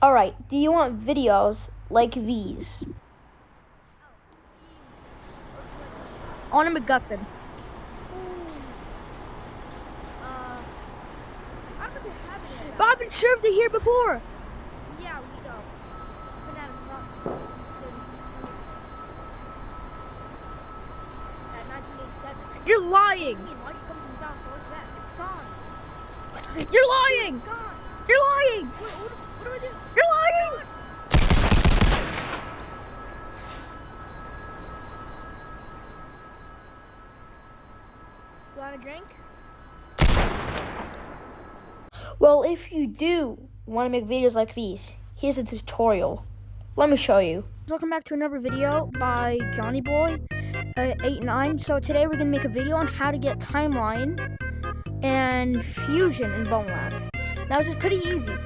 Alright, do you want videos like these? I want a MacGuffin. I don't think we have it. But I've been served it here before. Yeah, we know. It's been out of stock since at 1987. You're lying. Why you coming down so like that? It's gone. You're lying. It's gone. You're lying. What do I do? You're lying. You want a drink? Well, if you do want to make videos like these, here's a tutorial. Let me show you. Welcome back to another video by Johnny Boy 89. So today we're gonna make a video on how to get timeline and fusion in Bonelab. Now this is pretty easy,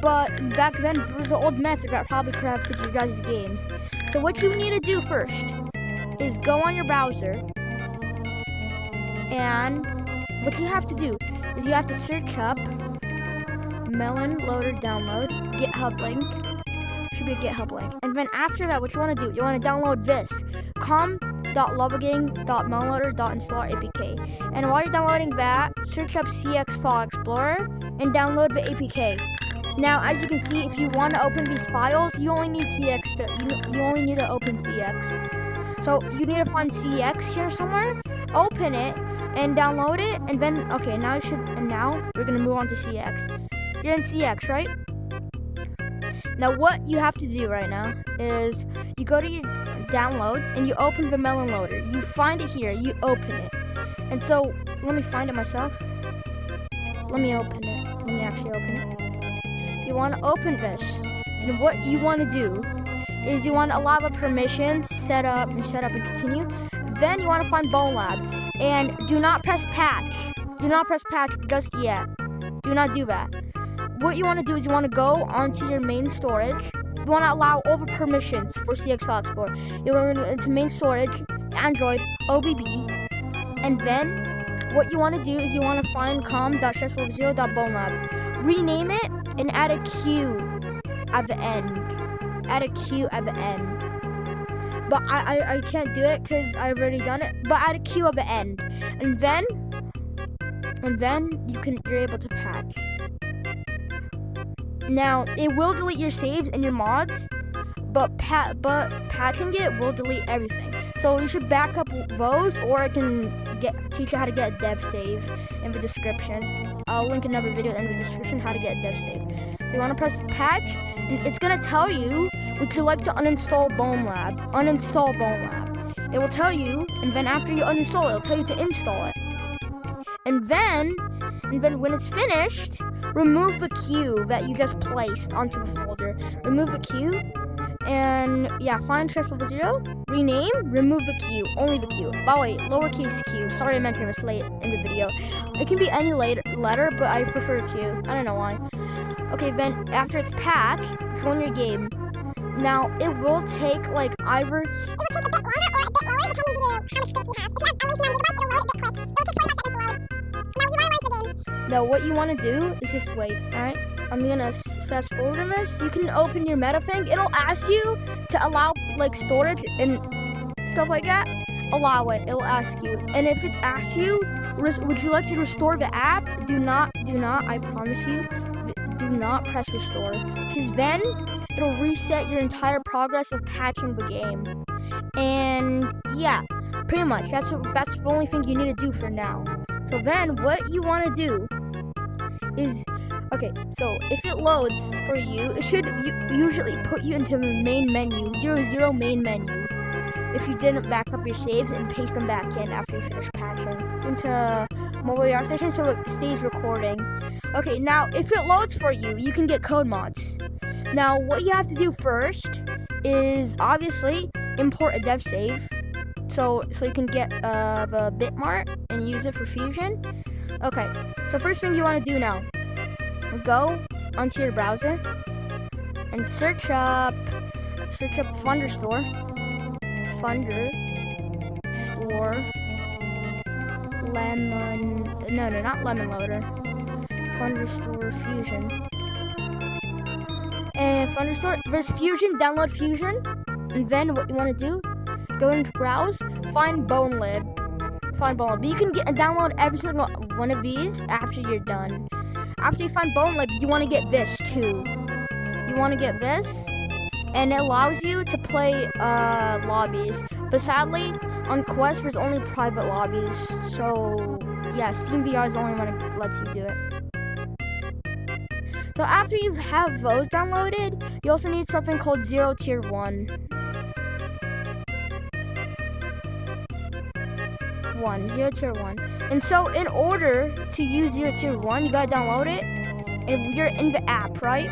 but back then there was an old method that probably corrupted your guys' games. So what you need to do first is go on your browser, and what you have to do is you have to search up Melon Loader Download GitHub link. Should be a GitHub link. And then after that, what you want to do, you want to download this com.lovagang.melonloader.install.apk. And while you're downloading that, search up CX File Explorer and download the APK. Now, as you can see, if you want to open these files, you only need CX you only need to open CX. So you need to find CX here somewhere, open it, and download it, and then okay, now we're gonna move on to CX. You're in CX, right? Now what you have to do right now is you go to your downloads and you open the Melon Loader. You find it here, you open it. And so, let me find it myself. Let me open it. Let me actually open it. You want to open this. And what you want to do is you want to allow the permissions, set up and continue. Then you want to find Bonelab. And do not press patch. Do not press patch just yet. Do not do that. What you want to do is you want to go onto your main storage. You want to allow all the permissions for CX File Explorer. You want to go into main storage, Android, OBB, and then what you want to do is you want to find com.stresslevel0.bonelab. Rename it and add a Q at the end. Add a Q at the end. But I can't do it because I've already done it. But add a Q at the end, and then you're able to patch. Now, it will delete your saves and your mods, but patching it will delete everything. So you should back up those, or I can teach you how to get a dev save in the description. I'll link another video in the description how to get a dev save. So you want to press patch, and it's going to tell you, would you like to uninstall Bonelab? Uninstall Bonelab. It will tell you, and then after you uninstall it, it'll tell you to install it. And then when it's finished, remove the queue that you just placed onto the folder. Remove the queue, and yeah, find stress level 0, rename, remove the queue, only the queue. By the way, lowercase q. Sorry I mentioned this late in the video. It can be any letter, but I prefer q. I don't know why. Okay, then after it's patched, join your game. Now it will take like either. It will take a bit longer or a bit lower depending on how much space you have. If you have at least 9 gigabytes, it'll load a bit quick. It'll take 25 seconds to load. Now you want to launch the game. Now what you want to do is just wait, alright? I'm gonna fast forward on this. You can open your meta thing. It'll ask you to allow like storage and stuff like that. Allow it, it'll ask you. And if it asks you, would you like to restore the app? Do not, I promise you, do not press restore. Because then it'll reset your entire progress of patching the game. And yeah, pretty much, that's the only thing you need to do for now. So then what you want to do is, okay, so if it loads for you, it should usually put you into the main menu, 00 main menu, if you didn't back up your saves and paste them back in after you finish patching into mobile AR station so it stays recording. Okay, now if it loads for you, you can get code mods. Now what you have to do first is obviously import a dev save. So you can get the bitmart and use it for fusion. Okay, so first thing you want to do now, go onto your browser and search up Thunderstore, not Lemon Loader, Thunderstore Fusion. Thunderstorm. There's Fusion, download Fusion. And then what you want to do, go into browse, find Bonelab. But you can download every single one of these after you're done. After you find Bonelab, you want to get this too. You want to get this, and it allows you to play lobbies. But sadly, on Quest, there's only private lobbies. So yeah, Steam VR is the only one that lets you do it. So after you have those downloaded, you also need something called Zero Tier 1. Zero Tier 1. And so in order to use Zero Tier 1, you gotta download it. And you're in the app, right?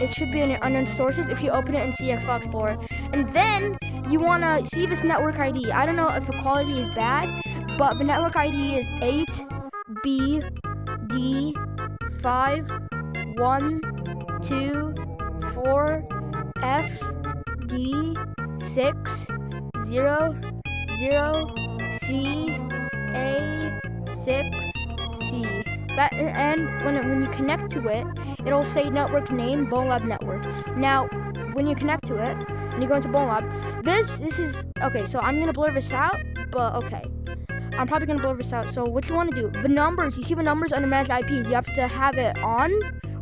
It should be in your unknown sources if you open it in CX File Explorer. And then you wanna see this network ID. I don't know if the quality is bad, but the network ID is 8B51240FD600CA6C. That, and when you connect to it, it'll say network name Bonelab network. Now, when you connect to it and you go into Bonelab, this is okay. So I'm gonna blur this out, but okay. I'm probably gonna blur this out. So what you want to do? The numbers. You see the numbers under manage IPs. You have to have it on,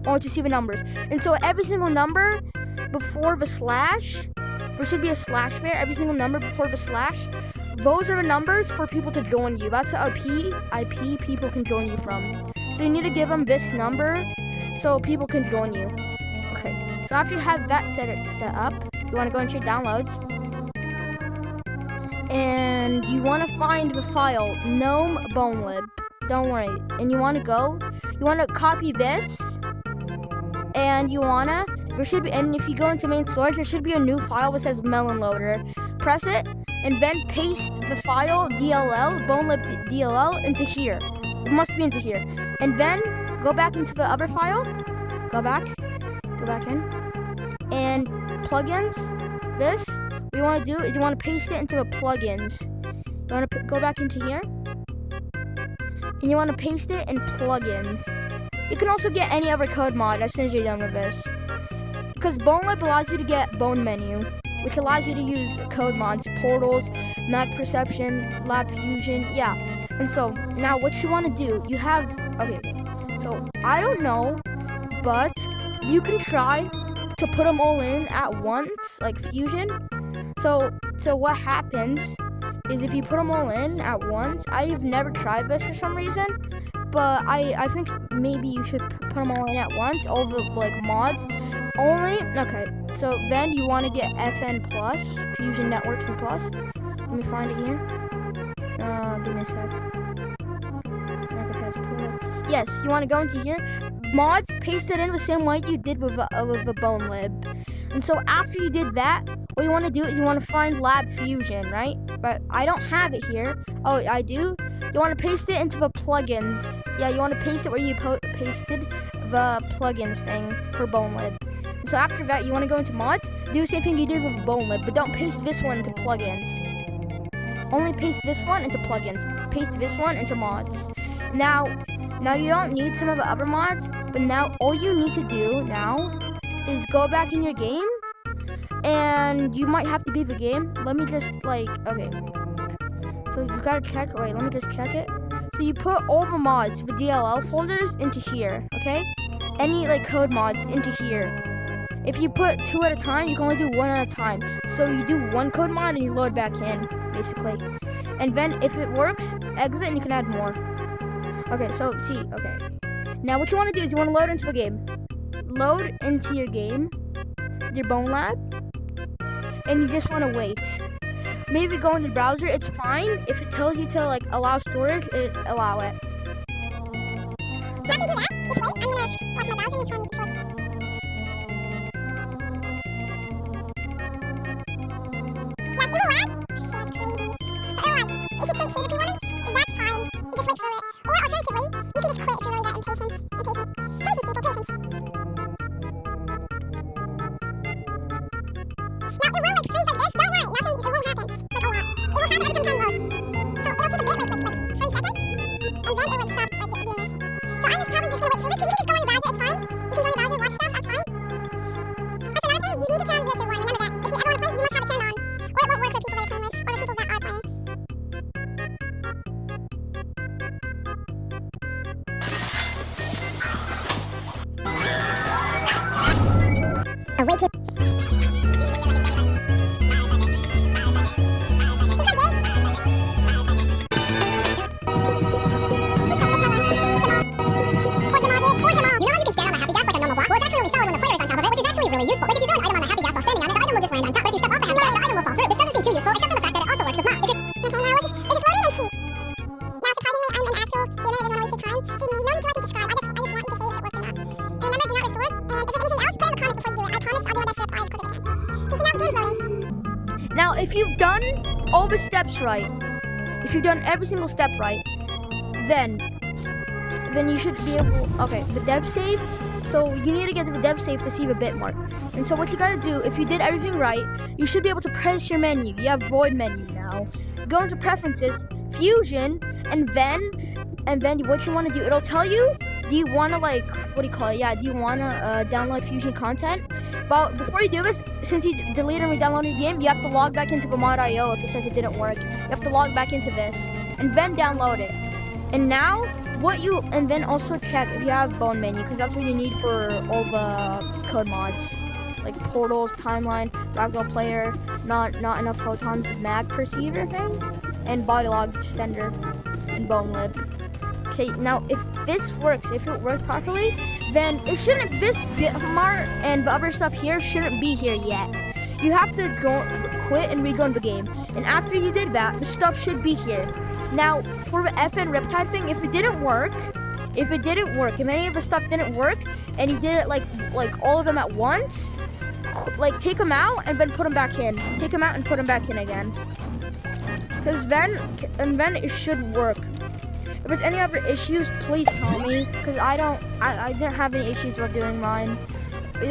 or to see the numbers. And so every single number before the slash, there should be a slash there. Every single number before the slash. Those are the numbers for people to join you. That's the IP people can join you from. So you need to give them this number so people can join you. Okay. So after you have that set up, you want to go into your downloads. And you want to find the file gnome bonelab. Don't worry. And you want to copy this. And and if you go into main storage, there should be a new file that says melon loader. Press it and then paste the file bonelab DLL into here. It must be into here. And then go back into the other file. Go back in. And plugins, this. What you want to do is you want to paste it into the plugins. You want to go back into here. And you want to paste it in plugins. You can also get any other code mod as soon as you're done with this. Because Bonelab allows you to get Bone Menu, which allows you to use code mods, portals, Mag Perception, Lab Fusion, yeah. And so, now what you want to do, you have, okay. So, I don't know, but you can try to put them all in at once, like Fusion. So what happens is if you put them all in at once, I've never tried this for some reason, but I think maybe you should put them all in at once, all the like mods. Okay, so then you want to get FN Plus, Fusion Networking Plus. Let me find it here. Give me a sec. Yes, you want to go into here. Mods, paste it in the same way you did with the Bonelab. And so after you did that, what you want to do is you want to find Lab Fusion, right? But I don't have it here. Oh, I do. You want to paste it into the plugins. Yeah, you want to paste it where you pasted the plugins thing for Bonelab. So after that, you want to go into mods, do the same thing you did with Bonelab, but don't paste this one into plugins. Only paste this one into plugins. Paste this one into mods. Now you don't need some of the other mods, but now all you need to do now is go back in your game, and you might have to beat the game. Let me just okay. So you gotta check, wait, let me just check it. So you put all the mods, the DLL folders into here, okay? Any code mods into here. If you put 2 at a time, you can only do 1 at a time. So you do 1 code mod and you load back in, basically. And then if it works, exit and you can add more. Okay, so see, okay. Now what you want to do is you want to load into the game. Load into your game, your Bonelab, and you just want to wait. Maybe go into the browser, it's fine. If it tells you to allow storage, allow it. So after you do that, just wait. I'm gonna watch my browser and try and use shorts. Yes, it will lag. That's crazy. But it should say shader pre-warning, and that's fine. You just wait through it. Or alternatively, you can just quit if you're really that impatient. Patience, people, patience. Now, it will freeze like this. Don't worry, it won't happen. It will happen every time you load. So it'll take a bit, 3 seconds, and then it would stop doing this. So I'm just probably just gonna wait for this. So you can just go in your browser, it's fine. You can go in your browser and watch stuff, that's fine. That's another thing, Awaken. Really useful. Like if you throw an item on the happy gas while standing on it, the item will just land on top. But if you step off the happy gas, the item will fall through. This doesn't seem too useful, except for the fact that it also works with mods. Okay, now let's just load in and see. Now, surprisingly, I'm an actual gamer that doesn't want to waste your time. So you know you can like and subscribe. I just want you to say if it works or not. And remember, do not restore. And if there's anything else, put it in the comments before you do it. I promise I'll do my best to reply as quick as I can. Okay, so now the game's loading. Now, if you've done all the steps right, if you've done every single step right, then you should be able. Okay, the dev save. So you need to get to the dev save to see the bit mark. And so what you gotta do, if you did everything right, you should be able to press your menu. You have void menu now. Go into preferences, fusion, and then what you want to do, it'll tell you, do you want to do you want to download fusion content? But before you do this, since you deleted and re-downloaded the game, you have to log back into the mod.io if it says it didn't work. You have to log back into this, and then download it. And now, and then also check if you have bone menu, because that's what you need for all the code mods. Like portals, timeline, ragdoll player, not enough photons, mag perceiver thing, and body log extender, and Bonelab. Okay, now if this works, if it worked properly, then it shouldn't, this bitmart and the other stuff here shouldn't be here yet. You have to quit and rejoin the game. And after you did that, the stuff should be here. Now, for the FN Riptide thing, if it didn't work, if any of the stuff didn't work, and you did it like all of them at once, like take them out and then put them back in. Take them out and put them back in again. Because then it should work. If there's any other issues, please tell me, because I didn't have any issues while doing mine.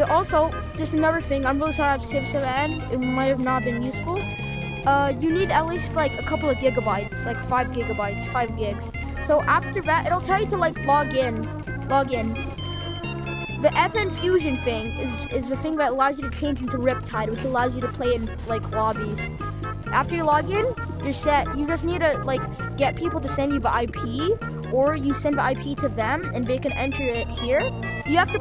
Also, just another thing, I'm really sorry I have saved to the end. It might have not been useful. You need at least like a couple of gigabytes, like 5 gigabytes, 5 gigs. So after that, it'll tell you to like log in. The FN Fusion thing is the thing that allows you to change into Riptide, which allows you to play in like lobbies. After you log in, you're set. You just need to like get people to send you the IP, or you send the IP to them and they can enter it here. You have to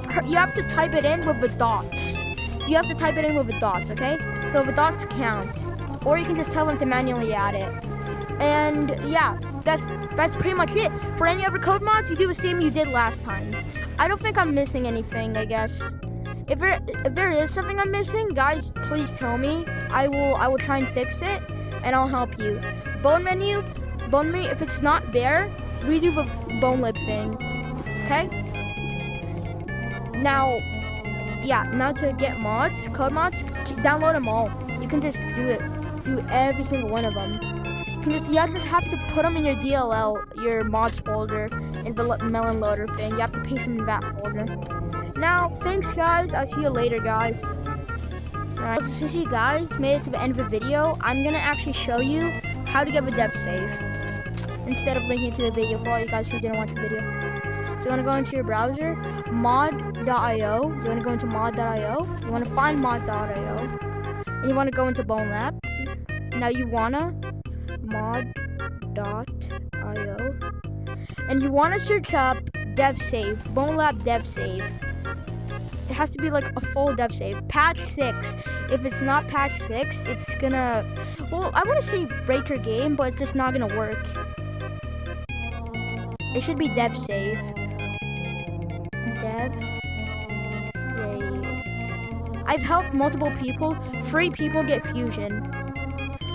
type it in with the dots. You have to type it in with the dots, okay? So the dots count. Or you can just tell them to manually add it. And yeah, that's pretty much it. For any other code mods, you do the same you did last time. I don't think I'm missing anything, I guess. If there is something I'm missing, guys, please tell me. I will try and fix it, and I'll help you. Bone menu, if it's not there, redo the Bonelab thing, okay? Now to get mods, code mods, download them all. You can just do every single one of them. You just have to put them in your DLL, your mods folder, in the melon loader thing. You have to paste them in that folder. Now, thanks guys. I'll see you later, guys. Alright, since you guys made it to the end of the video, I'm gonna actually show you how to get the dev save instead of linking to the video for all you guys who didn't watch the video. So you wanna go into your browser, mod.io. You wanna go into mod.io. You wanna find mod.io. And you wanna go into Bonelab. Now you wanna mod.io. And you wanna search up dev save, Bonelab dev save. It has to be like a full dev save. Patch 6. If it's not patch 6, it's gonna, well, I want to say break your game, but it's just not gonna work. It should be dev save. Dev save. I've helped multiple people. 3 people get fusion.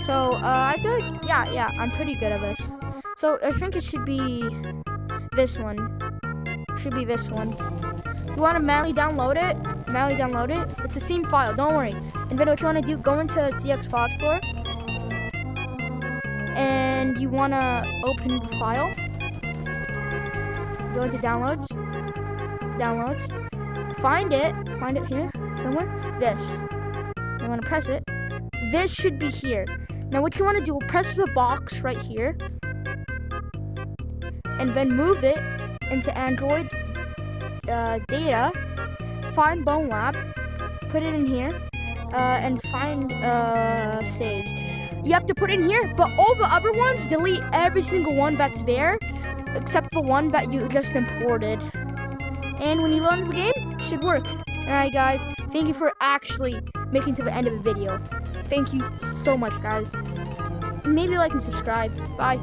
So I feel like, yeah, I'm pretty good at this. So I think it should be this one. Should be this one. You want to manually download it. It's a scene file, don't worry. And then what you want to do, go into CX File Explorer. And you want to open the file. Go into downloads. Find it here, somewhere. This. You want to press it. This should be here. Now what you want to do, press the box right here. And then move it into Android data, find Bonelab, put it in here, and find saves. You have to put it in here, but all the other ones, delete every single one that's there, except the one that you just imported. And when you load the game, it should work. Alright guys, thank you for actually making it to the end of the video. Thank you so much guys. Maybe like and subscribe. Bye.